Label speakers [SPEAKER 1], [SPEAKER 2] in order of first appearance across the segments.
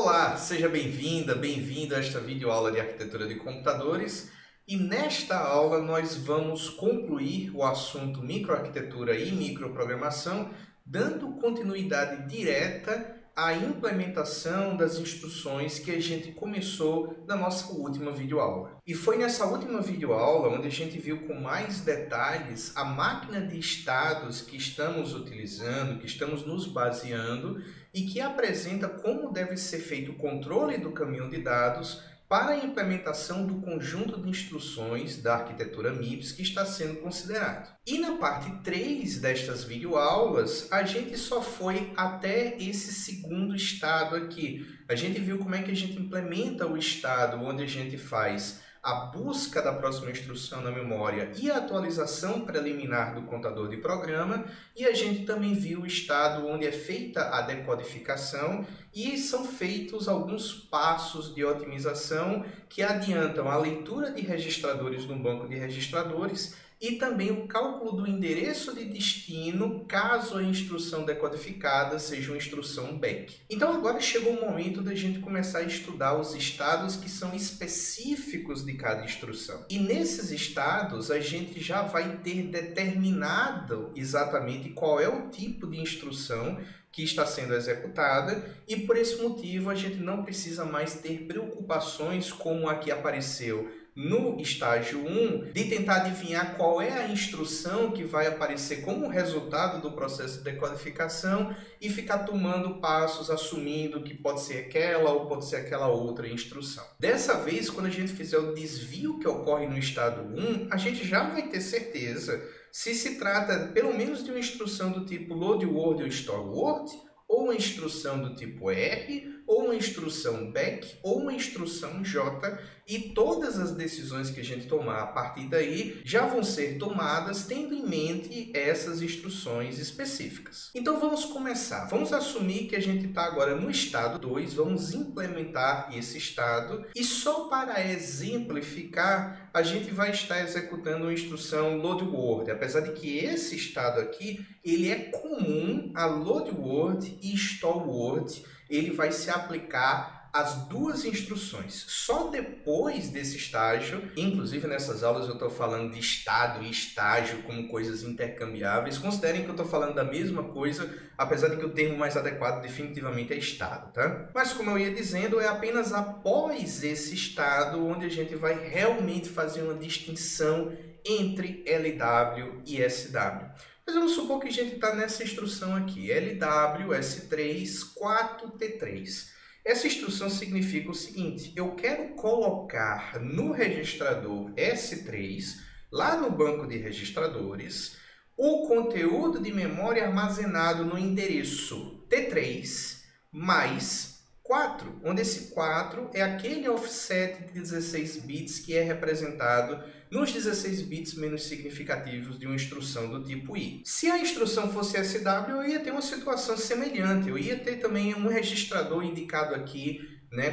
[SPEAKER 1] Olá, seja bem-vinda, bem-vindo a esta videoaula de arquitetura de computadores e nesta aula nós vamos concluir o assunto microarquitetura e microprogramação, dando continuidade direta à implementação das instruções que a gente começou na nossa última videoaula. E foi nessa última videoaula onde a gente viu com mais detalhes a máquina de estados que estamos utilizando, que estamos nos baseando e que apresenta como deve ser feito o controle do caminho de dados para a implementação do conjunto de instruções da arquitetura MIPS que está sendo considerado. E na parte 3 destas videoaulas, a gente só foi até esse segundo estado aqui. A gente viu como é que a gente implementa o estado onde a gente faz a busca da próxima instrução na memória e a atualização preliminar do contador de programa, e a gente também viu o estado onde é feita a decodificação e são feitos alguns passos de otimização que adiantam a leitura de registradores no banco de registradores e também o cálculo do endereço de destino caso a instrução decodificada seja uma instrução back. Então agora chegou o momento da gente começar a estudar os estados que são específicos de cada instrução. E nesses estados a gente já vai ter determinado exatamente qual é o tipo de instrução que está sendo executada e por esse motivo a gente não precisa mais ter preocupações como a que apareceu no estágio 1, de tentar adivinhar qual é a instrução que vai aparecer como resultado do processo de decodificação e ficar tomando passos assumindo que pode ser aquela ou pode ser aquela outra instrução. Dessa vez, quando a gente fizer o desvio que ocorre no estado 1, a gente já vai ter certeza se trata pelo menos de uma instrução do tipo load word ou store word, ou uma instrução do tipo R, ou uma instrução back, ou uma instrução J, e todas as decisões que a gente tomar a partir daí já vão ser tomadas tendo em mente essas instruções específicas. Então vamos começar. Vamos assumir que a gente está agora no estado 2, vamos implementar esse estado, e só para exemplificar, a gente vai estar executando a instrução load word, apesar de que esse estado aqui, ele é comum a load word e store word, ele vai se aplicar às duas instruções. Só depois desse estágio, inclusive nessas aulas eu estou falando de estado e estágio como coisas intercambiáveis, considerem que eu estou falando da mesma coisa, apesar de que o termo mais adequado definitivamente é estado, tá? Mas como eu ia dizendo, é apenas após esse estado onde a gente vai realmente fazer uma distinção entre LW e SW. Mas vamos supor que a gente está nessa instrução aqui, LW, S3, 4T3. Essa instrução significa o seguinte: eu quero colocar no registrador S3, lá no banco de registradores, o conteúdo de memória armazenado no endereço T3 mais 4, onde esse 4 é aquele offset de 16 bits que é representado nos 16 bits menos significativos de uma instrução do tipo I. Se a instrução fosse SW, eu ia ter uma situação semelhante. Eu ia ter também um registrador indicado aqui,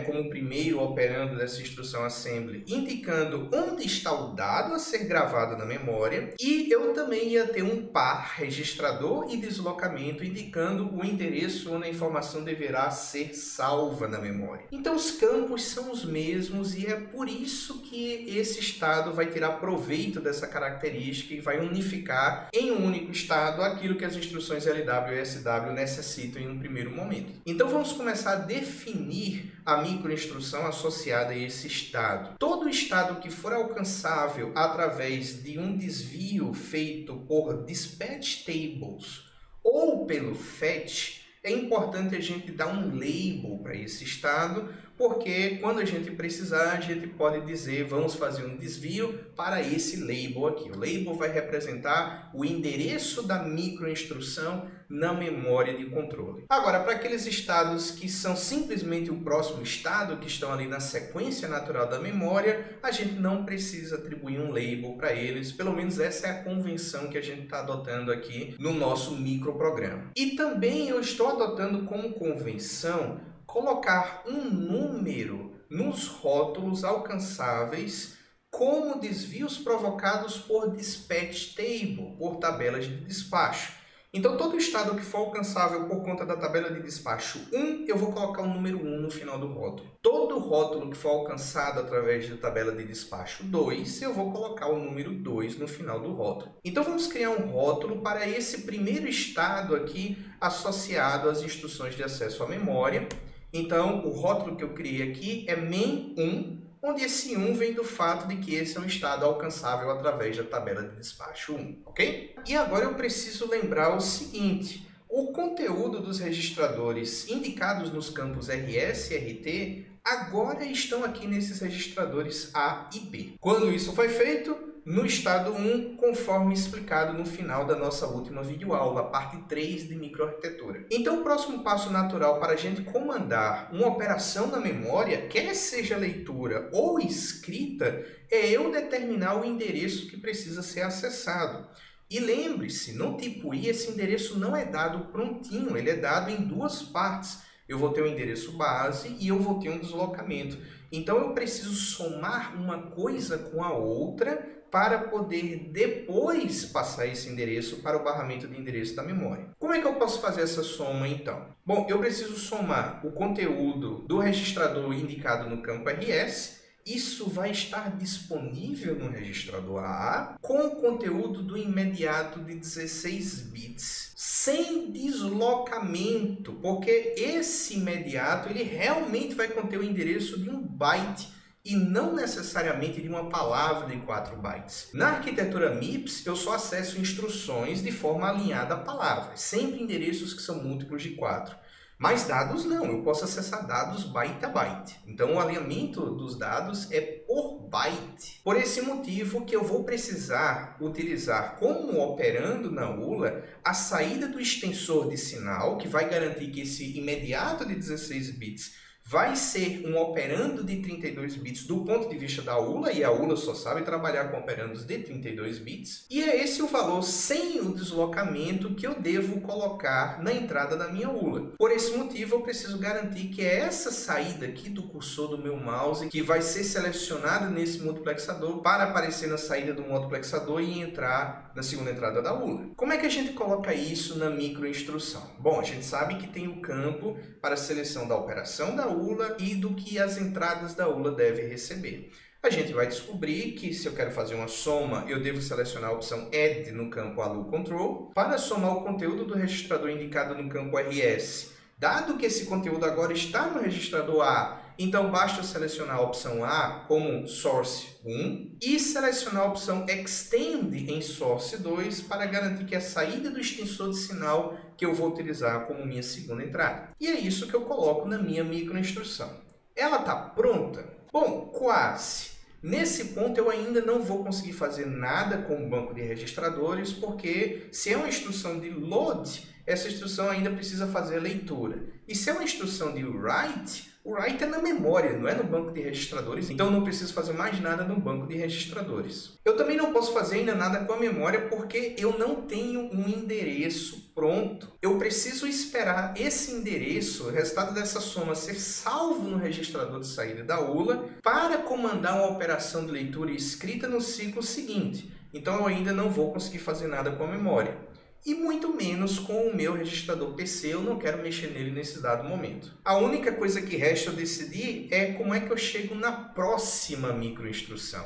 [SPEAKER 1] como primeiro operando dessa instrução assembly, indicando onde está o dado a ser gravado na memória, e eu também ia ter um par registrador e deslocamento indicando o endereço onde a informação deverá ser salva na memória. Então os campos são os mesmos e é por isso que esse estado vai tirar proveito dessa característica e vai unificar em um único estado aquilo que as instruções LW e SW necessitam em um primeiro momento. Então vamos começar a definir a microinstrução associada a esse estado. Todo estado que for alcançável através de um desvio feito por dispatch tables ou pelo fetch, é importante a gente dar um label para esse estado, porque quando a gente precisar, a gente pode dizer, vamos fazer um desvio para esse label aqui. O label vai representar o endereço da microinstrução na memória de controle. Agora, para aqueles estados que são simplesmente o próximo estado, que estão ali na sequência natural da memória, a gente não precisa atribuir um label para eles, pelo menos essa é a convenção que a gente está adotando aqui no nosso microprograma. E também eu estou adotando como convenção colocar um número nos rótulos alcançáveis como desvios provocados por dispatch table, por tabelas de despacho. Então, todo estado que for alcançável por conta da tabela de despacho 1, eu vou colocar o número 1 no final do rótulo. Todo rótulo que for alcançado através da tabela de despacho 2, eu vou colocar o número 2 no final do rótulo. Então, vamos criar um rótulo para esse primeiro estado aqui associado às instruções de acesso à memória. Então, o rótulo que eu criei aqui é main1, onde esse 1 vem do fato de que esse é um estado alcançável através da tabela de despacho 1, ok? E agora eu preciso lembrar o seguinte: o conteúdo dos registradores indicados nos campos RS e RT agora estão aqui nesses registradores A e B. Quando isso foi feito? No estado 1, conforme explicado no final da nossa última videoaula, parte 3 de microarquitetura. Então, o próximo passo natural para a gente comandar uma operação na memória, quer seja leitura ou escrita, é eu determinar o endereço que precisa ser acessado. E lembre-se, no tipo I, esse endereço não é dado prontinho, ele é dado em duas partes. Eu vou ter um endereço base e eu vou ter um deslocamento. Então, eu preciso somar uma coisa com a outra para poder depois passar esse endereço para o barramento de endereço da memória. Como é que eu posso fazer essa soma, então? Bom, eu preciso somar o conteúdo do registrador indicado no campo RS. Isso vai estar disponível no registrador AA com o conteúdo do imediato de 16 bits, sem deslocamento, porque esse imediato ele realmente vai conter o endereço de 1 byte e não necessariamente de uma palavra de 4 bytes. Na arquitetura MIPS, eu só acesso instruções de forma alinhada a palavras, sempre endereços que são múltiplos de 4. Mas dados não, eu posso acessar dados byte a byte. Então o alinhamento dos dados é por byte. Por esse motivo que eu vou precisar utilizar como operando na ULA a saída do extensor de sinal, que vai garantir que esse imediato de 16 bits vai ser um operando de 32 bits do ponto de vista da ULA, e a ULA só sabe trabalhar com operandos de 32 bits. E é esse o valor sem o deslocamento que eu devo colocar na entrada da minha ULA. Por esse motivo, eu preciso garantir que é essa saída aqui do cursor do meu mouse que vai ser selecionada nesse multiplexador para aparecer na saída do multiplexador e entrar na segunda entrada da ULA. Como é que a gente coloca isso na microinstrução? Bom, a gente sabe que tem o campo para a seleção da operação da ULA e do que as entradas da ULA devem receber. A gente vai descobrir que se eu quero fazer uma soma, eu devo selecionar a opção Add no campo ALU Control para somar o conteúdo do registrador indicado no campo RS. Dado que esse conteúdo agora está no registrador A, então basta eu selecionar a opção A como Source 1 e selecionar a opção Extend em Source 2 para garantir que a saída do extensor de sinal que eu vou utilizar como minha segunda entrada. E é isso que eu coloco na minha microinstrução. Ela está pronta? Bom, quase. Nesse ponto eu ainda não vou conseguir fazer nada com o banco de registradores, porque se é uma instrução de load, essa instrução ainda precisa fazer a leitura. E se é uma instrução de write, o write é na memória, não é no banco de registradores, então eu não preciso fazer mais nada no banco de registradores. Eu também não posso fazer ainda nada com a memória porque eu não tenho um endereço pronto. Eu preciso esperar esse endereço, o resultado dessa soma, ser salvo no registrador de saída da ULA para comandar uma operação de leitura e escrita no ciclo seguinte. Então eu ainda não vou conseguir fazer nada com a memória. E muito menos com o meu registrador PC, eu não quero mexer nele nesse dado momento. A única coisa que resta eu decidir é como é que eu chego na próxima microinstrução.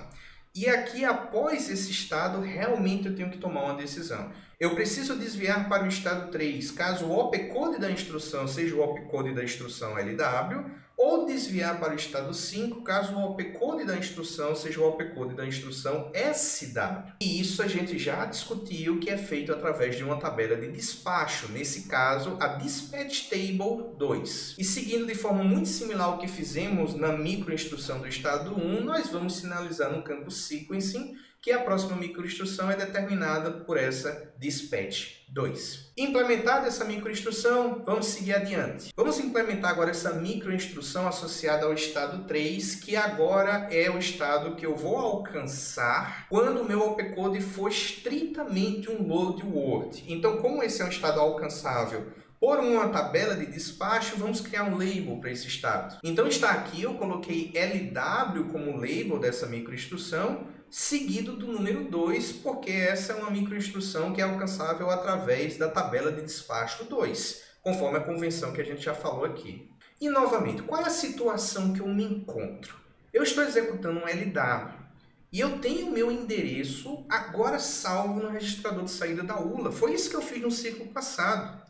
[SPEAKER 1] E aqui, após esse estado, realmente eu tenho que tomar uma decisão. Eu preciso desviar para o estado 3, caso o opcode da instrução seja o opcode da instrução LW, ou desviar para o estado 5, caso o opcode da instrução seja o opcode da instrução SW. E isso a gente já discutiu que é feito através de uma tabela de despacho, nesse caso a Dispatch Table 2. E seguindo de forma muito similar ao que fizemos na microinstrução do estado 1, nós vamos sinalizar no campo Sequencing que a próxima microinstrução é determinada por essa Dispatch 2. Implementada essa microinstrução, vamos seguir adiante. Vamos implementar agora essa microinstrução associada ao estado 3, que agora é o estado que eu vou alcançar quando o meu opcode for estritamente um load word. Então, como esse é um estado alcançável Por uma tabela de despacho, vamos criar um label para esse estado. Então está aqui, eu coloquei LW como label dessa microinstrução, seguido do número 2, porque essa é uma microinstrução que é alcançável através da tabela de despacho 2, conforme a convenção que a gente já falou aqui. E novamente, qual é a situação que eu me encontro? Eu estou executando um LW e eu tenho o meu endereço agora salvo no registrador de saída da ULA. Foi isso que eu fiz no ciclo passado.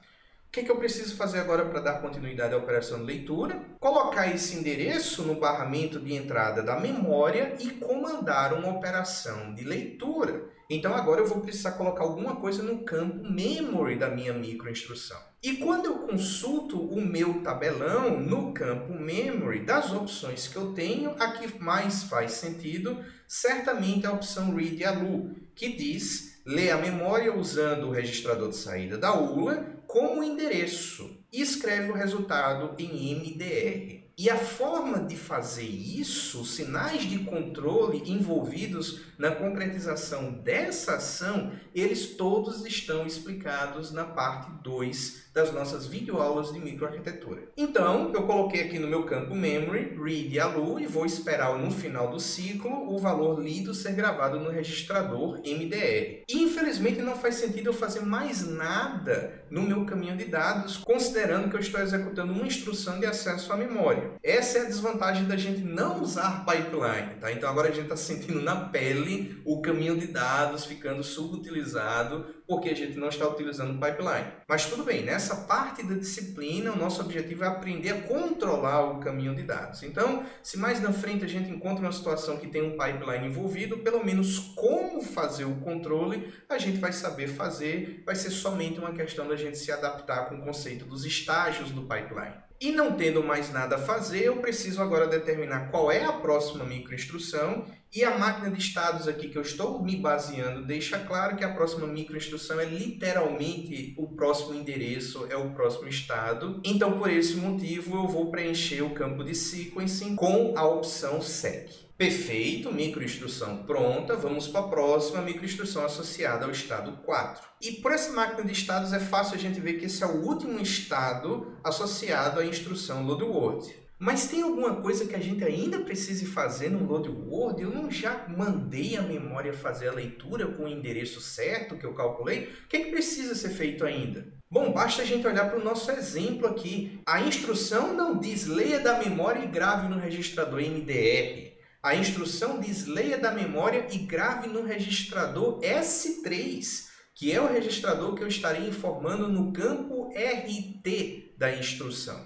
[SPEAKER 1] O que eu preciso fazer agora para dar continuidade à operação de leitura? Colocar esse endereço no barramento de entrada da memória e comandar uma operação de leitura. Então agora eu vou precisar colocar alguma coisa no campo memory da minha microinstrução. E quando eu consulto o meu tabelão no campo memory, das opções que eu tenho, a que mais faz sentido certamente é a opção read ALU, que diz ler a memória usando o registrador de saída da ULA como endereço e escreve o resultado em MDR. E a forma de fazer isso, os sinais de controle envolvidos na concretização dessa ação, eles todos estão explicados na parte 2 das nossas videoaulas de microarquitetura. Então, eu coloquei aqui no meu campo memory, read ALU, e vou esperar no final do ciclo o valor lido ser gravado no registrador MDR. E, infelizmente, não faz sentido eu fazer mais nada no meu caminho de dados, considerando que eu estou executando uma instrução de acesso à memória. Essa é a desvantagem da gente não usar pipeline, tá? Então agora a gente está sentindo na pele o caminho de dados ficando subutilizado porque a gente não está utilizando pipeline. Mas tudo bem, nessa parte da disciplina o nosso objetivo é aprender a controlar o caminho de dados. Então, se mais na frente a gente encontra uma situação que tem um pipeline envolvido, pelo menos como fazer o controle a gente vai saber fazer, vai ser somente uma questão da gente se adaptar com o conceito dos estágios do pipeline. E não tendo mais nada a fazer, eu preciso agora determinar qual é a próxima microinstrução, e a máquina de estados aqui que eu estou me baseando deixa claro que a próxima microinstrução é literalmente o próximo endereço, é o próximo estado. Então, por esse motivo, eu vou preencher o campo de sequencing com a opção sec. Perfeito, microinstrução pronta, vamos para a próxima microinstrução associada ao estado 4. E por essa máquina de estados é fácil a gente ver que esse é o último estado associado à instrução load word. Mas tem alguma coisa que a gente ainda precise fazer no load word? Eu não já mandei a memória fazer a leitura com o endereço certo que eu calculei? O que precisa ser feito ainda? Bom, basta a gente olhar para o nosso exemplo aqui. A instrução não diz leia da memória e grave no registrador MDR. A instrução diz leia da memória e grave no registrador S3, que é o registrador que eu estarei informando no campo RT da instrução.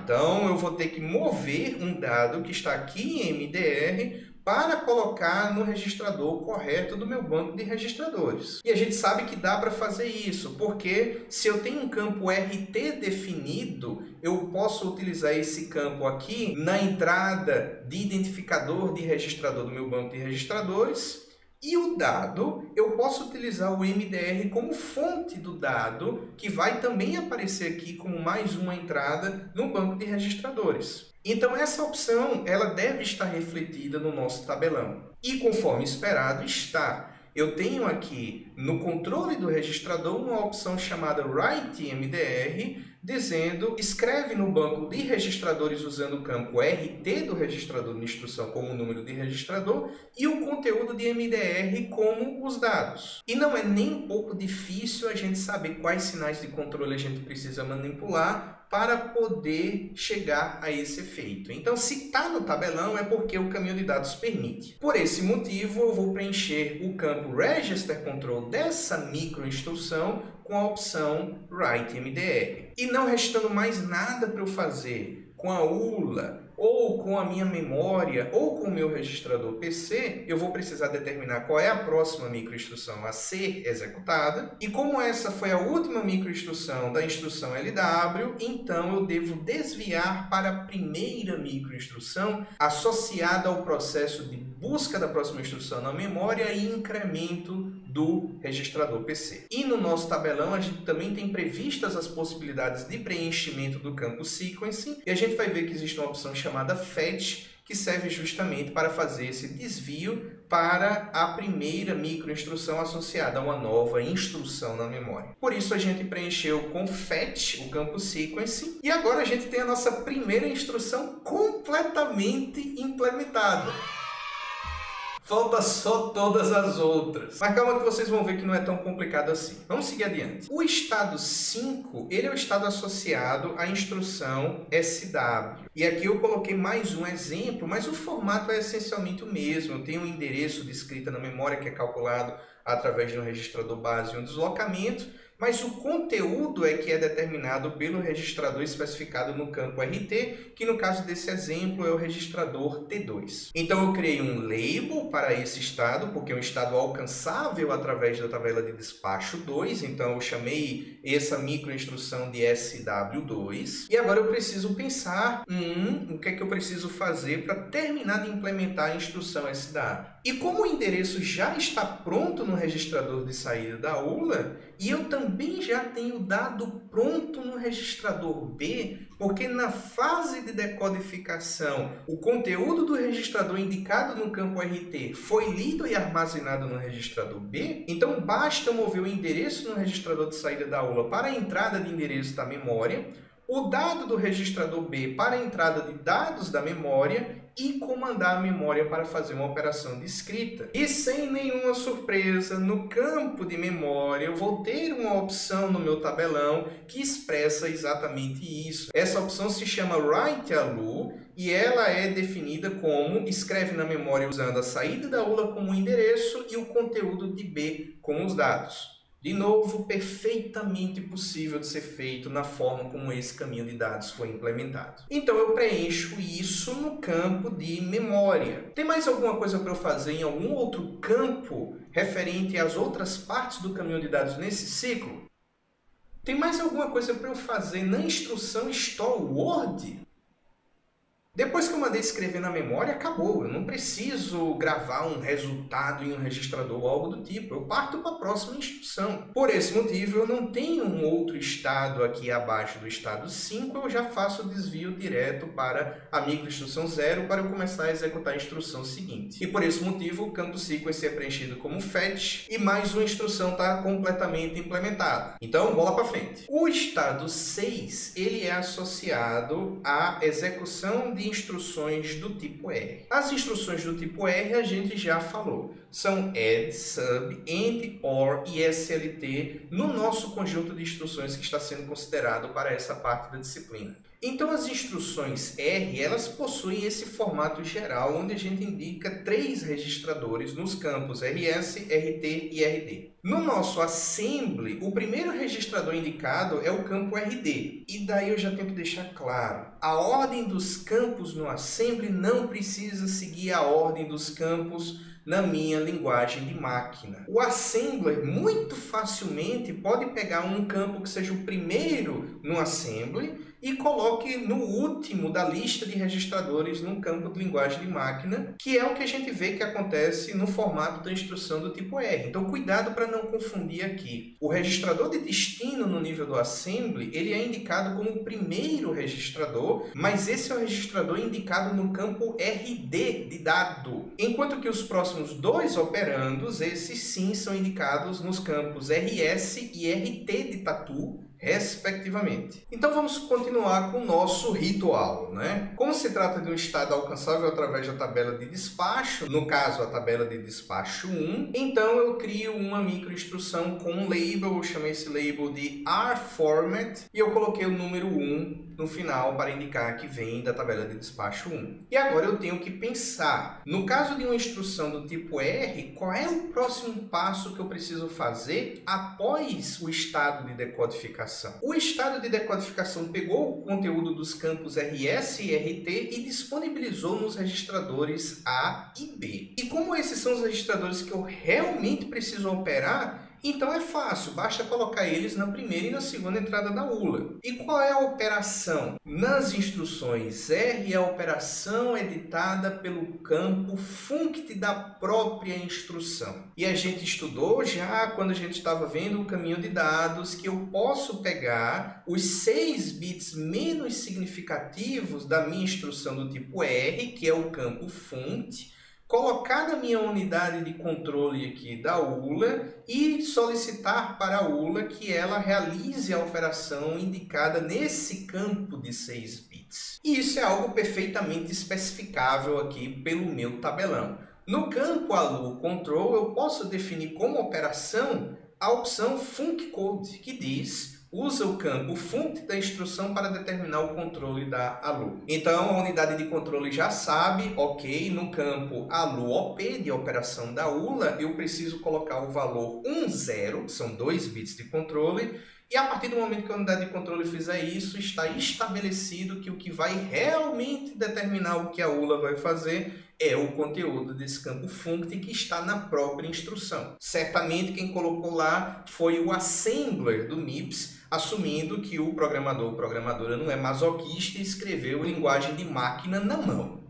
[SPEAKER 1] Então eu vou ter que mover um dado que está aqui em MDR para colocar no registrador correto do meu banco de registradores. E a gente sabe que dá para fazer isso, porque se eu tenho um campo RT definido, eu posso utilizar esse campo aqui na entrada de identificador de registrador do meu banco de registradores. E o dado, eu posso utilizar o MDR como fonte do dado, que vai também aparecer aqui como mais uma entrada no banco de registradores. Então essa opção ela deve estar refletida no nosso tabelão. E conforme esperado está. Eu tenho aqui no controle do registrador uma opção chamada Write MDR, dizendo escreve no banco de registradores usando o campo RT do registrador de instrução como número de registrador e o conteúdo de MDR como os dados. E não é nem um pouco difícil a gente saber quais sinais de controle a gente precisa manipular para poder chegar a esse efeito. Então, se está no tabelão, é porque o caminho de dados permite. Por esse motivo, eu vou preencher o campo Register Control dessa microinstrução com a opção Write MDR. E não restando mais nada para eu fazer com a ULA, ou com a minha memória, ou com o meu registrador PC, eu vou precisar determinar qual é a próxima microinstrução a ser executada. E como essa foi a última microinstrução da instrução LW, então eu devo desviar para a primeira microinstrução associada ao processo de busca da próxima instrução na memória e incremento do registrador PC. E no nosso tabelão a gente também tem previstas as possibilidades de preenchimento do campo sequencing, e a gente vai ver que existe uma opção chamada fetch, que serve justamente para fazer esse desvio para a primeira microinstrução associada a uma nova instrução na memória. Por isso a gente preencheu com fetch o campo sequence e agora a gente tem a nossa primeira instrução completamente implementada. Falta só todas as outras. Mas calma que vocês vão ver que não é tão complicado assim. Vamos seguir adiante. O estado 5, ele é o estado associado à instrução SW. E aqui eu coloquei mais um exemplo, mas o formato é essencialmente o mesmo. Eu tenho um endereço de escrita na memória que é calculado através de um registrador base e um deslocamento, mas o conteúdo é que é determinado pelo registrador especificado no campo RT, que no caso desse exemplo é o registrador T2. Então eu criei um label para esse estado, porque é um estado alcançável através da tabela de despacho 2, então eu chamei essa microinstrução de SW2. E agora eu preciso pensar o que é que eu preciso fazer para terminar de implementar a instrução SW. E como o endereço já está pronto no registrador de saída da ULA, e eu também já tenho o dado pronto no registrador B, porque na fase de decodificação, o conteúdo do registrador indicado no campo RT foi lido e armazenado no registrador B, então basta mover o endereço no registrador de saída da ULA para a entrada de endereço da memória, o dado do registrador B para a entrada de dados da memória e comandar a memória para fazer uma operação de escrita. E sem nenhuma surpresa, no campo de memória eu vou ter uma opção no meu tabelão que expressa exatamente isso. Essa opção se chama WriteALU e ela é definida como escreve na memória usando a saída da ULA como endereço e o conteúdo de B como os dados. De novo, perfeitamente possível de ser feito na forma como esse caminho de dados foi implementado. Então eu preencho isso no campo de memória. Tem mais alguma coisa para eu fazer em algum outro campo referente às outras partes do caminho de dados nesse ciclo? Tem mais alguma coisa para eu fazer na instrução StoreWord? Depois que eu mandei escrever na memória, acabou. Eu não preciso gravar um resultado em um registrador ou algo do tipo. Eu parto para a próxima instrução. Por esse motivo, eu não tenho um outro estado aqui abaixo do estado 5. Eu já faço o desvio direto para a microinstrução 0 para eu começar a executar a instrução seguinte. E por esse motivo, o campo sequence é preenchido como fetch e mais uma instrução está completamente implementada. Então, bola para frente. O estado 6, ele é associado à execução de instruções do tipo R. As instruções do tipo R a gente já falou. São add, sub, end, or e SLT no nosso conjunto de instruções que está sendo considerado para essa parte da disciplina. Então as instruções R, elas possuem esse formato geral, onde a gente indica 3 registradores nos campos RS, RT e RD. No nosso assembly, o primeiro registrador indicado é o campo RD. E daí eu já tenho que deixar claro, a ordem dos campos no assembly não precisa seguir a ordem dos campos na minha linguagem de máquina. O assembler muito facilmente pode pegar um campo que seja o primeiro no assembly e coloque no último da lista de registradores no campo de linguagem de máquina, que é o que a gente vê que acontece no formato da instrução do tipo R. Então, cuidado para não confundir aqui. O registrador de destino no nível do assembly, ele é indicado como o primeiro registrador, mas esse é o registrador indicado no campo RD de dado. Enquanto que os próximos 2 operandos, esses sim são indicados nos campos RS e RT de tatu, respectivamente. Então vamos continuar com o nosso ritual, né? Como se trata de um estado alcançável através da tabela de despacho, no caso a tabela de despacho 1, então eu crio uma microinstrução com um label, eu chamei esse label de rformat e eu coloquei o número 1 no final para indicar que vem da tabela de despacho 1. E agora eu tenho que pensar, no caso de uma instrução do tipo R, qual é o próximo passo que eu preciso fazer após o estado de decodificação? O estado de decodificação pegou o conteúdo dos campos RS e RT e disponibilizou nos registradores A e B. E como esses são os registradores que eu realmente preciso operar, Então é fácil, basta colocar eles na primeira e na segunda entrada da ULA. E qual é a operação? Nas instruções R é a operação editada pelo campo funct da própria instrução. E a gente estudou já quando a gente estava vendo o caminho de dados que eu posso pegar os 6 bits menos significativos da minha instrução do tipo R, que é o campo funct, colocar na minha unidade de controle aqui da ULA e solicitar para a ULA que ela realize a operação indicada nesse campo de 6 bits. E isso é algo perfeitamente especificável aqui pelo meu tabelão. No campo ALU Control, eu posso definir como operação a opção functCode, que diz: usa o campo funct da instrução para determinar o controle da ALU. Então, a unidade de controle já sabe, ok, no campo ALU-OP de operação da ULA, eu preciso colocar o valor 10, que são 2 bits de controle, e a partir do momento que a unidade de controle fizer isso, está estabelecido que o que vai realmente determinar o que a ULA vai fazer é o conteúdo desse campo funct que está na própria instrução. Certamente quem colocou lá foi o assembler do MIPS, assumindo que o programador ou programadora não é masoquista e escreveu linguagem de máquina na mão.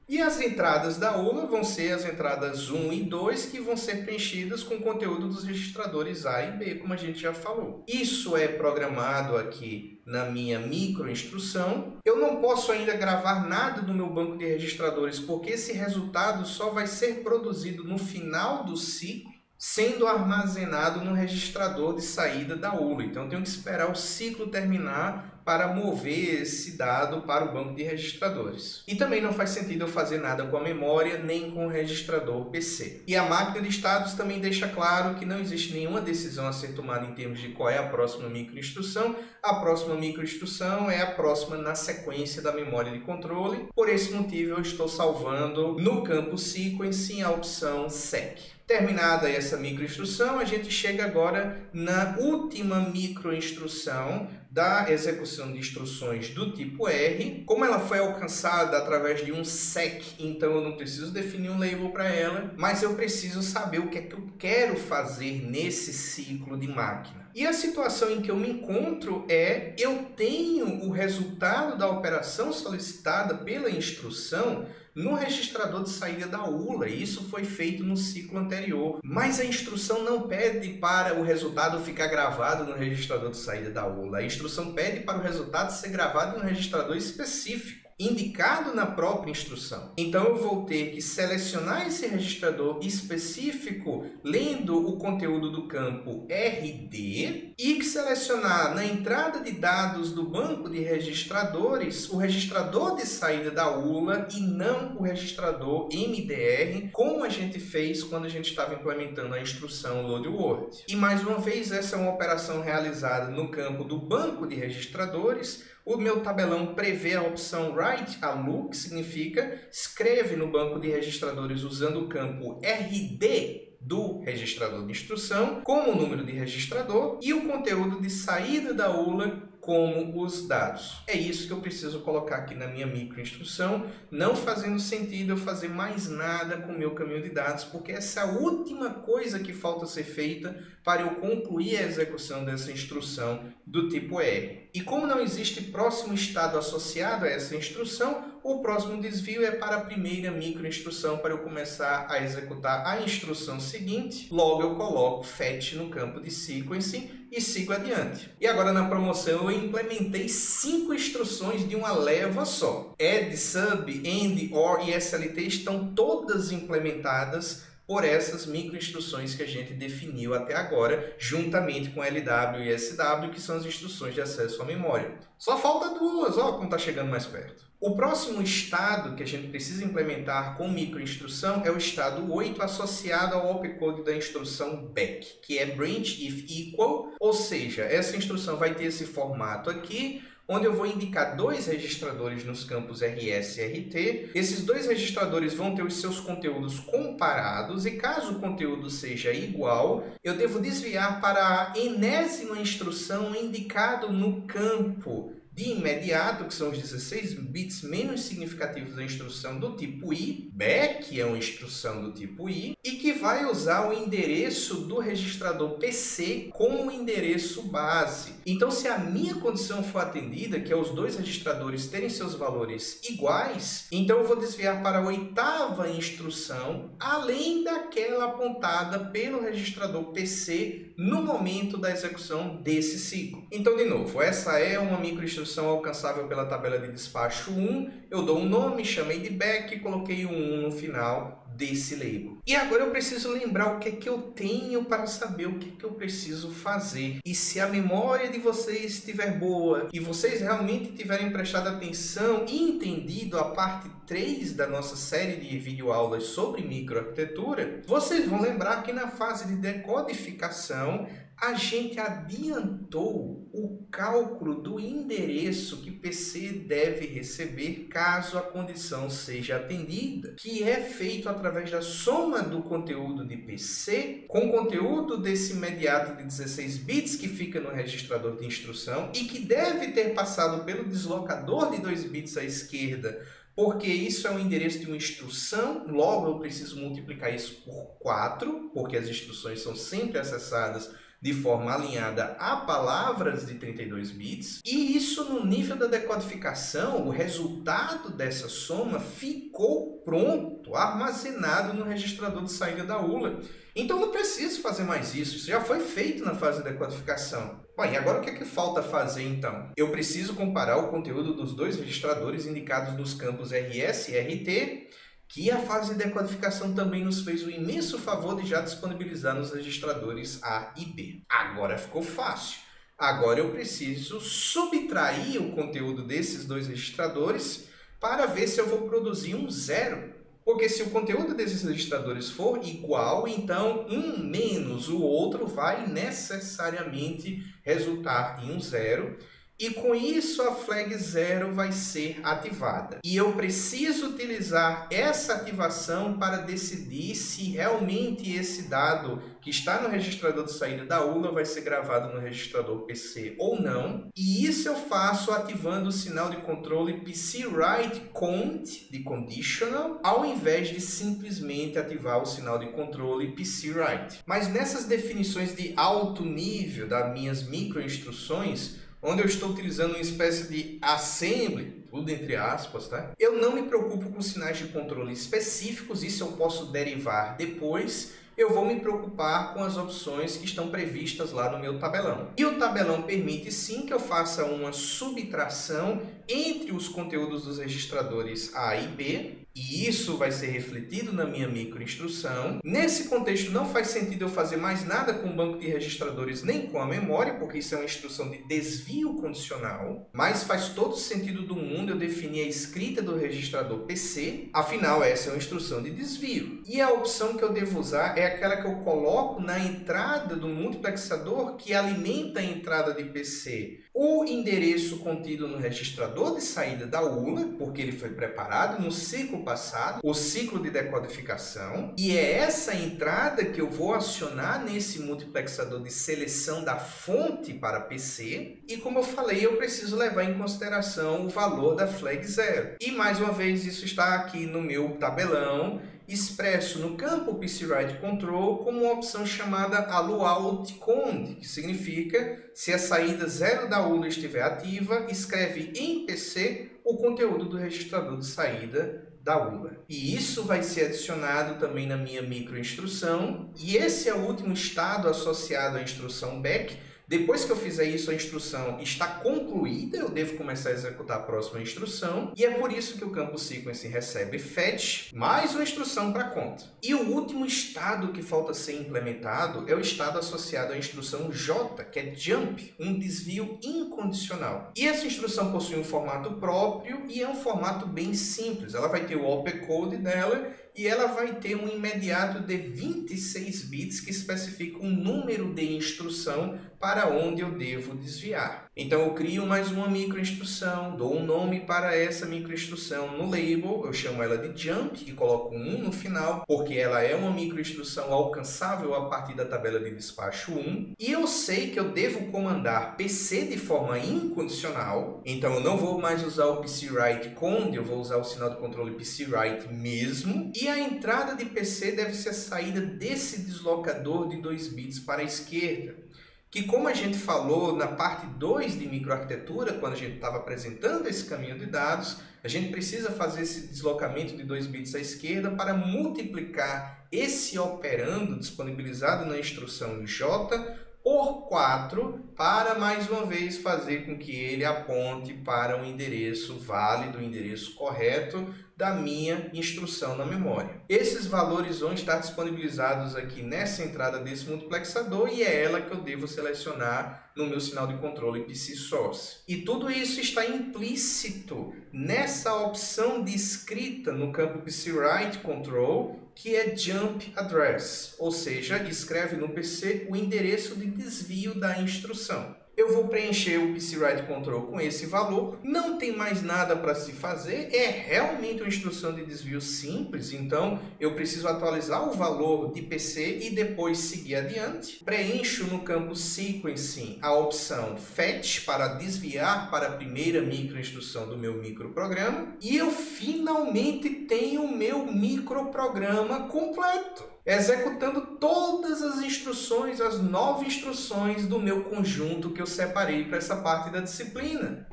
[SPEAKER 1] E as entradas da ULA vão ser as entradas 1 e 2, que vão ser preenchidas com o conteúdo dos registradores A e B, como a gente já falou. Isso é programado aqui na minha microinstrução. Eu não posso ainda gravar nada do meu banco de registradores, porque esse resultado só vai ser produzido no final do ciclo, sendo armazenado no registrador de saída da ULA. Então, eu tenho que esperar o ciclo terminar para mover esse dado para o banco de registradores. E também não faz sentido eu fazer nada com a memória, nem com o registrador PC. E a máquina de estados também deixa claro que não existe nenhuma decisão a ser tomada em termos de qual é a próxima microinstrução. A próxima microinstrução é a próxima na sequência da memória de controle. Por esse motivo, eu estou salvando no campo sequence a opção sec. Terminada essa microinstrução, a gente chega agora na última microinstrução da execução de instruções do tipo R. Como ela foi alcançada através de um sec, então eu não preciso definir um label para ela, mas eu preciso saber o que é que eu quero fazer nesse ciclo de máquina. E a situação em que eu me encontro é: eu tenho o resultado da operação solicitada pela instrução no registrador de saída da ULA. Isso foi feito no ciclo anterior. Mas a instrução não pede para o resultado ficar gravado no registrador de saída da ULA. A instrução pede para o resultado ser gravado em um registrador específico, indicado na própria instrução. Então eu vou ter que selecionar esse registrador específico lendo o conteúdo do campo RD e selecionar na entrada de dados do banco de registradores o registrador de saída da ULA e não o registrador MDR, como a gente fez quando a gente estava implementando a instrução Load Word. E mais uma vez, essa é uma operação realizada no campo do banco de registradores. O meu tabelão prevê a opção Write ALU, que significa escreve no banco de registradores usando o campo RD do registrador de instrução como o número de registrador e o conteúdo de saída da ULA como os dados. É isso que eu preciso colocar aqui na minha microinstrução, não fazendo sentido eu fazer mais nada com o meu caminho de dados, porque essa é a última coisa que falta ser feita para eu concluir a execução dessa instrução do tipo R. E como não existe próximo estado associado a essa instrução, o próximo desvio é para a primeira microinstrução para eu começar a executar a instrução seguinte. Logo eu coloco fetch no campo de sequencing e sigo adiante. E agora na promoção eu implementei 5 instruções de uma leva só. Add, sub, end, or e SLT estão todas implementadas por essas microinstruções que a gente definiu até agora, juntamente com LW e SW, que são as instruções de acesso à memória. Só falta 2, ó, como está chegando mais perto. O próximo estado que a gente precisa implementar com microinstrução é o estado 8 associado ao opcode da instrução back, que é branch if equal, ou seja, essa instrução vai ter esse formato aqui, onde eu vou indicar 2 registradores nos campos RS e RT. Esses 2 registradores vão ter os seus conteúdos comparados e caso o conteúdo seja igual, eu devo desviar para a enésima instrução indicado no campo de imediato, que são os 16 bits menos significativos da instrução do tipo I, back é uma instrução do tipo I, e que vai usar o endereço do registrador PC como endereço base. Então, se a minha condição for atendida, que é os dois registradores terem seus valores iguais, então eu vou desviar para a 8ª instrução, além daquela apontada pelo registrador PC no momento da execução desse ciclo. Então, de novo, essa é uma microinstrução alcançável pela tabela de despacho 1, eu dou um nome, chamei de back e coloquei um 1 no final desse label. E agora eu preciso lembrar o que é que eu tenho para saber o que é que eu preciso fazer. E se a memória de vocês estiver boa e vocês realmente tiverem prestado atenção e entendido a parte 3 da nossa série de videoaulas sobre microarquitetura, vocês vão lembrar que na fase de decodificação a gente adiantou o cálculo do endereço que PC deve receber caso a condição seja atendida, que é feito através da soma do conteúdo de PC com o conteúdo desse imediato de 16 bits que fica no registrador de instrução e que deve ter passado pelo deslocador de 2 bits à esquerda, porque isso é o endereço de uma instrução, logo eu preciso multiplicar isso por 4, porque as instruções são sempre acessadas de forma alinhada a palavras de 32 bits, e isso no nível da decodificação, o resultado dessa soma ficou pronto, armazenado no registrador de saída da ULA. Então não preciso fazer mais isso já foi feito na fase de decodificação. Bom, e agora o que é que falta fazer então? Eu preciso comparar o conteúdo dos dois registradores indicados nos campos RS e RT, que a fase de decodificação também nos fez o imenso favor de já disponibilizar nos registradores A e B. Agora ficou fácil. Agora eu preciso subtrair o conteúdo desses dois registradores para ver se eu vou produzir um 0. Porque se o conteúdo desses registradores for igual, então um menos o outro vai necessariamente resultar em um 0. E com isso a flag 0 vai ser ativada. E eu preciso utilizar essa ativação para decidir se realmente esse dado que está no registrador de saída da ULA vai ser gravado no registrador PC ou não. E isso eu faço ativando o sinal de controle PCWriteCont de conditional, ao invés de simplesmente ativar o sinal de controle PCWrite. Mas nessas definições de alto nível das minhas microinstruções, onde eu estou utilizando uma espécie de assembly, tudo entre aspas, tá? Eu não me preocupo com sinais de controle específicos, isso eu posso derivar depois. Eu vou me preocupar com as opções que estão previstas lá no meu tabelão. E o tabelão permite sim que eu faça uma subtração entre os conteúdos dos registradores A e B, e isso vai ser refletido na minha microinstrução. Nesse contexto não faz sentido eu fazer mais nada com o banco de registradores nem com a memória, porque isso é uma instrução de desvio condicional, mas faz todo sentido do mundo eu definir a escrita do registrador PC, afinal essa é uma instrução de desvio. E a opção que eu devo usar é aquela que eu coloco na entrada do multiplexador que alimenta a entrada de PC. O endereço contido no registrador de saída da ULA, porque ele foi preparado no ciclo passado, o ciclo de decodificação, e é essa entrada que eu vou acionar nesse multiplexador de seleção da fonte para PC, e como eu falei, eu preciso levar em consideração o valor da flag 0. E mais uma vez, isso está aqui no meu tabelão, expresso no campo PCWriteControl como uma opção chamada AluOutCond, que significa se a saída 0 da ULA estiver ativa, escreve em PC o conteúdo do registrador de saída da ULA. E isso vai ser adicionado também na minha microinstrução, e esse é o último estado associado à instrução back. Depois que eu fizer isso, a instrução está concluída, eu devo começar a executar a próxima instrução, e é por isso que o campo sequence recebe fetch, mais uma instrução para conta. E o último estado que falta ser implementado é o estado associado à instrução J, que é jump, um desvio incondicional. E essa instrução possui um formato próprio e é um formato bem simples. Ela vai ter o opcode dela e ela vai ter um imediato de 26 bits que especifica um número de instrução para onde eu devo desviar. Então eu crio mais uma microinstrução, dou um nome para essa microinstrução no label, eu chamo ela de jump e coloco 1 no final, porque ela é uma microinstrução alcançável a partir da tabela de despacho 1. E eu sei que eu devo comandar PC de forma incondicional, então eu não vou mais usar o PCWrite conde, eu vou usar o sinal de controle PCWrite mesmo. E a entrada de PC deve ser a saída desse deslocador de 2 bits para a esquerda, que, como a gente falou na parte 2 de microarquitetura, quando a gente estava apresentando esse caminho de dados, a gente precisa fazer esse deslocamento de 2 bits à esquerda para multiplicar esse operando disponibilizado na instrução J por 4, para mais uma vez fazer com que ele aponte para um endereço válido, o endereço correto da minha instrução na memória. Esses valores vão estar disponibilizados aqui nessa entrada desse multiplexador e é ela que eu devo selecionar no meu sinal de controle PC Source. E tudo isso está implícito nessa opção de escrita no campo PCWrite Control, que é Jump Address, ou seja, escreve no PC o endereço de desvio da instrução. Eu vou preencher o PCWrite Control com esse valor, não tem mais nada para se fazer, é realmente uma instrução de desvio simples, então eu preciso atualizar o valor de PC e depois seguir adiante. Preencho no campo Sequencing a opção Fetch para desviar para a primeira microinstrução do meu microprograma e eu finalmente tenho o meu microprograma completo, executando todas as instruções, as 9 instruções do meu conjunto que eu separei para essa parte da disciplina.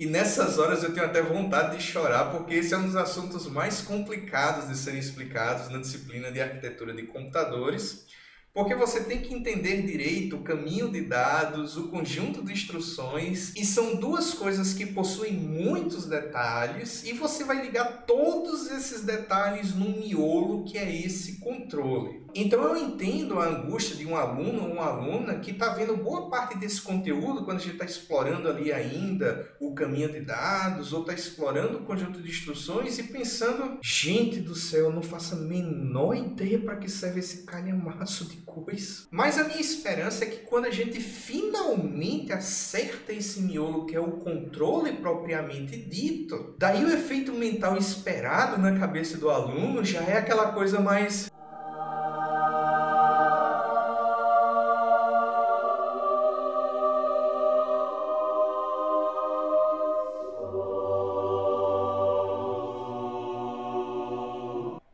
[SPEAKER 1] E nessas horas eu tenho até vontade de chorar, porque esse é um dos assuntos mais complicados de serem explicados na disciplina de arquitetura de computadores, porque você tem que entender direito o caminho de dados, o conjunto de instruções, e são duas coisas que possuem muitos detalhes, e você vai ligar todos esses detalhes num miolo que é esse controle. Então eu entendo a angústia de um aluno ou uma aluna que está vendo boa parte desse conteúdo quando a gente está explorando ali ainda o caminho de dados, ou está explorando o conjunto de instruções e pensando, gente do céu, eu não faço a menor ideia para que serve esse calhamaço de coisa. Mas a minha esperança é que quando a gente finalmente acerta esse miolo que é o controle propriamente dito, daí o efeito mental esperado na cabeça do aluno já é aquela coisa mais...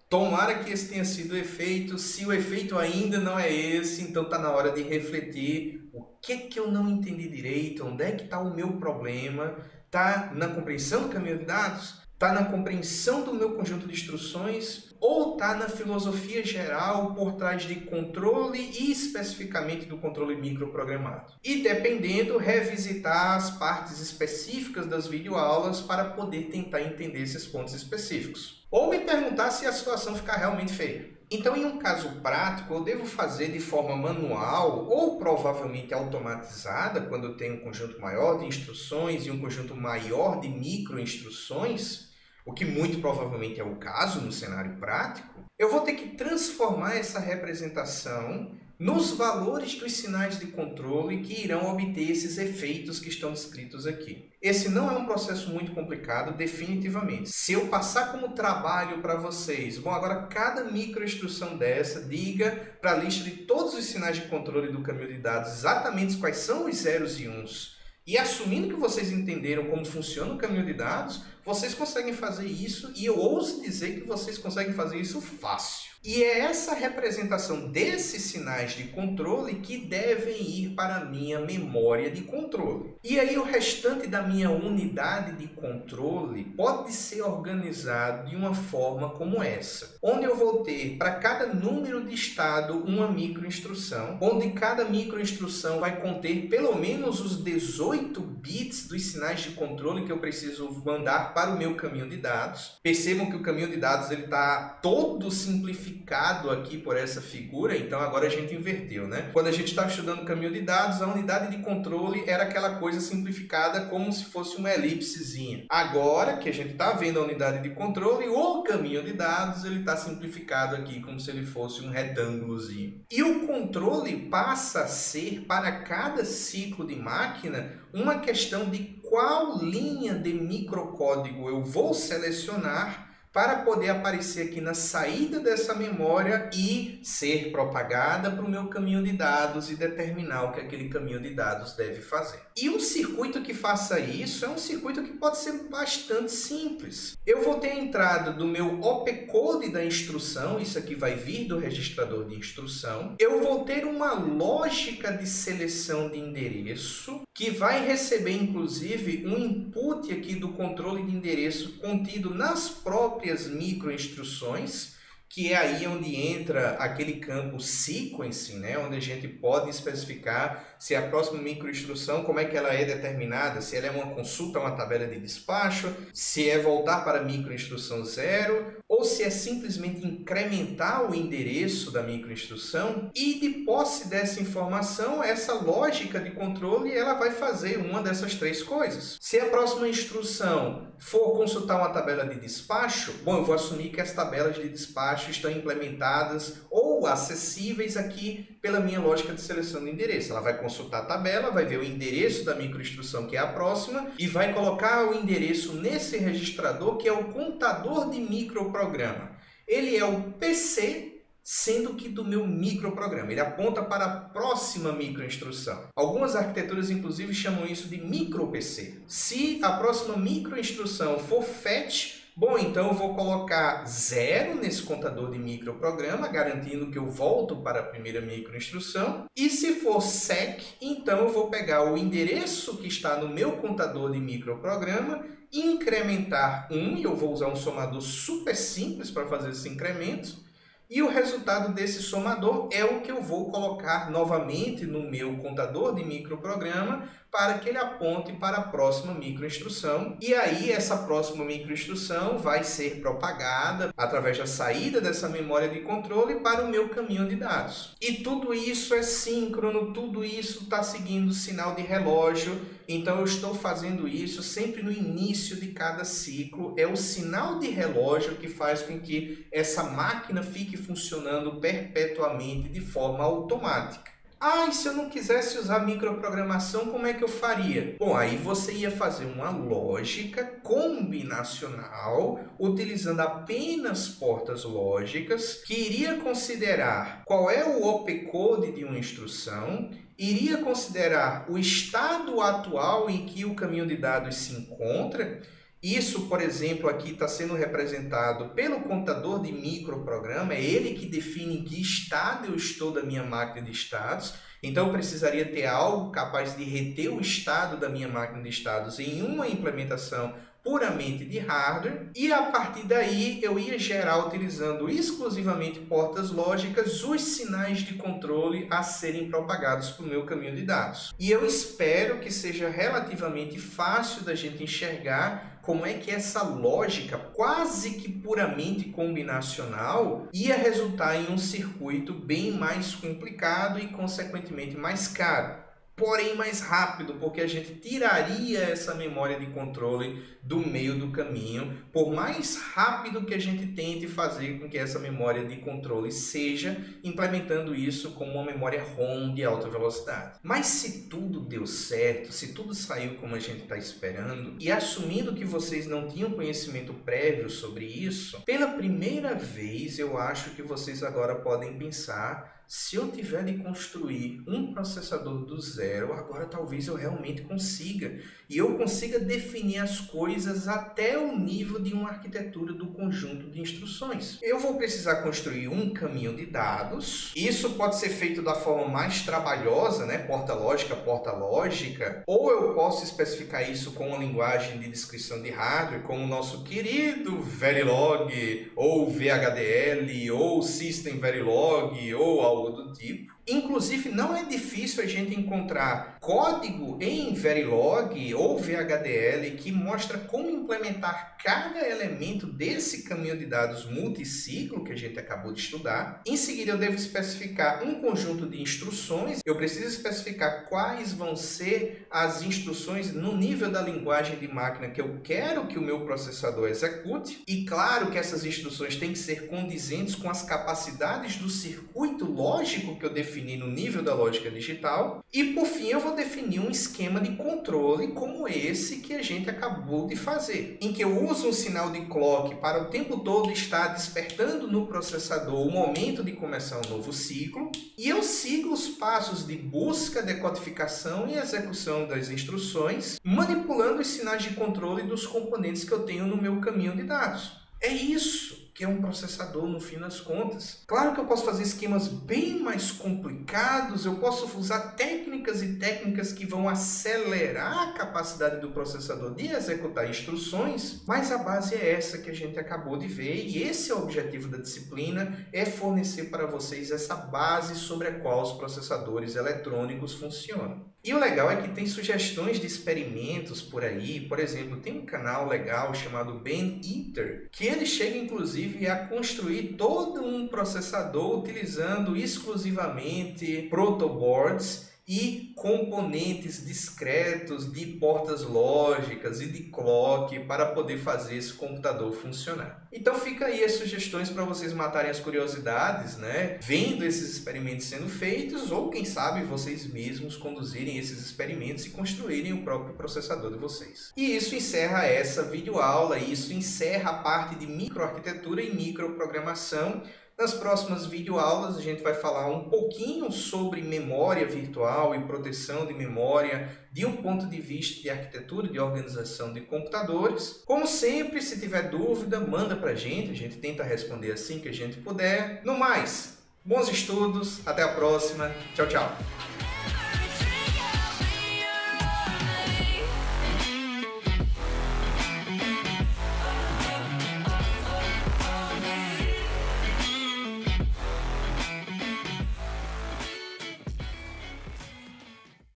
[SPEAKER 1] Tomara que esse tenha sido o efeito. Se o efeito ainda não é esse, então está na hora de refletir o que eu não entendi direito, onde é que está o meu problema, está na compreensão do caminho de dados, está na compreensão do meu conjunto de instruções ou está na filosofia geral por trás de controle e especificamente do controle microprogramado. E dependendo, revisitar as partes específicas das videoaulas para poder tentar entender esses pontos específicos. Ou me perguntar se a situação ficar realmente feia. Então, em um caso prático, eu devo fazer de forma manual ou provavelmente automatizada, quando eu tenho um conjunto maior de instruções e um conjunto maior de microinstruções, o que muito provavelmente é o caso no cenário prático, eu vou ter que transformar essa representação nos valores dos sinais de controle que irão obter esses efeitos que estão descritos aqui. Esse não é um processo muito complicado, definitivamente. Se eu passar como trabalho para vocês, bom, agora cada microinstrução dessa, diga para a lista de todos os sinais de controle do caminho de dados exatamente quais são os zeros e uns, e assumindo que vocês entenderam como funciona o caminho de dados, vocês conseguem fazer isso, e eu ouso dizer que vocês conseguem fazer isso fácil. E é essa representação desses sinais de controle que devem ir para a minha memória de controle. E aí o restante da minha unidade de controle pode ser organizado de uma forma como essa, onde eu vou ter para cada número de estado uma microinstrução, onde cada microinstrução vai conter pelo menos os 18 bits dos sinais de controle que eu preciso mandar para o meu caminho de dados. Percebam que o caminho de dados está todo simplificado simplificado aqui por essa figura, então agora a gente inverteu, né? Quando a gente estava estudando caminho de dados, a unidade de controle era aquela coisa simplificada como se fosse uma elipsezinha. Agora que a gente está vendo a unidade de controle, o caminho de dados ele está simplificado aqui como se ele fosse um retângulozinho. E o controle passa a ser, para cada ciclo de máquina, uma questão de qual linha de microcódigo eu vou selecionar para poder aparecer aqui na saída dessa memória e ser propagada para o meu caminho de dados e determinar o que aquele caminho de dados deve fazer. E um circuito que faça isso é um circuito que pode ser bastante simples. Eu vou ter a entrada do meu opcode da instrução, isso aqui vai vir do registrador de instrução. Eu vou ter uma lógica de seleção de endereço, que vai receber inclusive um input aqui do controle de endereço contido nas próprias microinstruções, que é aí onde entra aquele campo sequence, né? Onde a gente pode especificar se a próxima microinstrução, como é que ela é determinada, se ela é uma consulta a uma tabela de despacho, se é voltar para a microinstrução 0, ou se é simplesmente incrementar o endereço da microinstrução. E de posse dessa informação, essa lógica de controle ela vai fazer uma dessas três coisas. Se a próxima instrução for consultar uma tabela de despacho, bom, eu vou assumir que as tabelas de despacho estão implementadas ou acessíveis aqui pela minha lógica de seleção de endereço. Ela vai consultar a tabela, vai ver o endereço da microinstrução que é a próxima e vai colocar o endereço nesse registrador que é o contador de microprograma. Ele é o PC, sendo que do meu microprograma. Ele aponta para a próxima microinstrução. Algumas arquiteturas, inclusive, chamam isso de micro-PC. Se a próxima microinstrução for fetch, bom, então eu vou colocar 0 nesse contador de microprograma, garantindo que eu volto para a primeira microinstrução. E se for sec, então eu vou pegar o endereço que está no meu contador de microprograma, incrementar 1, e eu vou usar um somador super simples para fazer esse incremento. E o resultado desse somador é o que eu vou colocar novamente no meu contador de microprograma para que ele aponte para a próxima microinstrução. E aí essa próxima microinstrução vai ser propagada através da saída dessa memória de controle para o meu caminho de dados. E tudo isso é síncrono, tudo isso está seguindo o sinal de relógio. Então eu estou fazendo isso sempre no início de cada ciclo. É o sinal de relógio que faz com que essa máquina fique funcionando perpetuamente de forma automática. Ah, e se eu não quisesse usar microprogramação, como é que eu faria? Bom, aí você ia fazer uma lógica combinacional, utilizando apenas portas lógicas, que iria considerar qual é o opcode de uma instrução, iria considerar o estado atual em que o caminho de dados se encontra. Isso, por exemplo, aqui está sendo representado pelo contador de microprograma, é ele que define em que estado eu estou da minha máquina de estados. Então, eu precisaria ter algo capaz de reter o estado da minha máquina de estados em uma implementação puramente de hardware, e a partir daí eu ia gerar, utilizando exclusivamente portas lógicas, os sinais de controle a serem propagados para o meu caminho de dados. E eu espero que seja relativamente fácil da gente enxergar como é que essa lógica quase que puramente combinacional ia resultar em um circuito bem mais complicado e, consequentemente, mais caro. Porém mais rápido, porque a gente tiraria essa memória de controle do meio do caminho, por mais rápido que a gente tente fazer com que essa memória de controle seja, implementando isso como uma memória ROM de alta velocidade. Mas se tudo deu certo, se tudo saiu como a gente está esperando, e assumindo que vocês não tinham conhecimento prévio sobre isso, pela primeira vez eu acho que vocês agora podem pensar: se eu tiver de construir um processador do zero, agora talvez eu realmente consiga. E eu consiga definir as coisas até o nível de uma arquitetura do conjunto de instruções. Eu vou precisar construir um caminho de dados. Isso pode ser feito da forma mais trabalhosa, né? Porta lógica. Ou eu posso especificar isso com uma linguagem de descrição de hardware, como o nosso querido Verilog, ou VHDL, ou System Verilog, ou algo do tipo. Inclusive, não é difícil a gente encontrar código em Verilog ou VHDL que mostra como implementar cada elemento desse caminho de dados multiciclo que a gente acabou de estudar. Em seguida, eu devo especificar um conjunto de instruções. Eu preciso especificar quais vão ser as instruções no nível da linguagem de máquina que eu quero que o meu processador execute. E claro que essas instruções têm que ser condizentes com as capacidades do circuito lógico que eu defini no nível da lógica digital. E por fim, eu vou definir um esquema de controle como esse que a gente acabou de fazer, em que eu uso um sinal de clock para o tempo todo estar despertando no processador o momento de começar um novo ciclo, e eu sigo os passos de busca, decodificação e execução das instruções, manipulando os sinais de controle dos componentes que eu tenho no meu caminho de dados. É isso que é um processador no fim das contas. Claro que eu posso fazer esquemas bem mais complicados, eu posso usar técnicas e técnicas que vão acelerar a capacidade do processador de executar instruções, mas a base é essa que a gente acabou de ver, e esse é o objetivo da disciplina, é fornecer para vocês essa base sobre a qual os processadores eletrônicos funcionam. E o legal é que tem sugestões de experimentos por aí. Por exemplo, tem um canal legal chamado Ben Eater, que ele chega inclusive a construir todo um processador utilizando exclusivamente protoboards e componentes discretos de portas lógicas e de clock para poder fazer esse computador funcionar. Então fica aí as sugestões para vocês matarem as curiosidades, né? Vendo esses experimentos sendo feitos, ou quem sabe vocês mesmos conduzirem esses experimentos e construírem o próprio processador de vocês. E isso encerra essa videoaula, isso encerra a parte de microarquitetura e microprogramação. Nas próximas videoaulas a gente vai falar um pouquinho sobre memória virtual e proteção de memória de um ponto de vista de arquitetura e de organização de computadores. Como sempre, se tiver dúvida, manda pra gente, a gente tenta responder assim que a gente puder. No mais, bons estudos, até a próxima, tchau, tchau!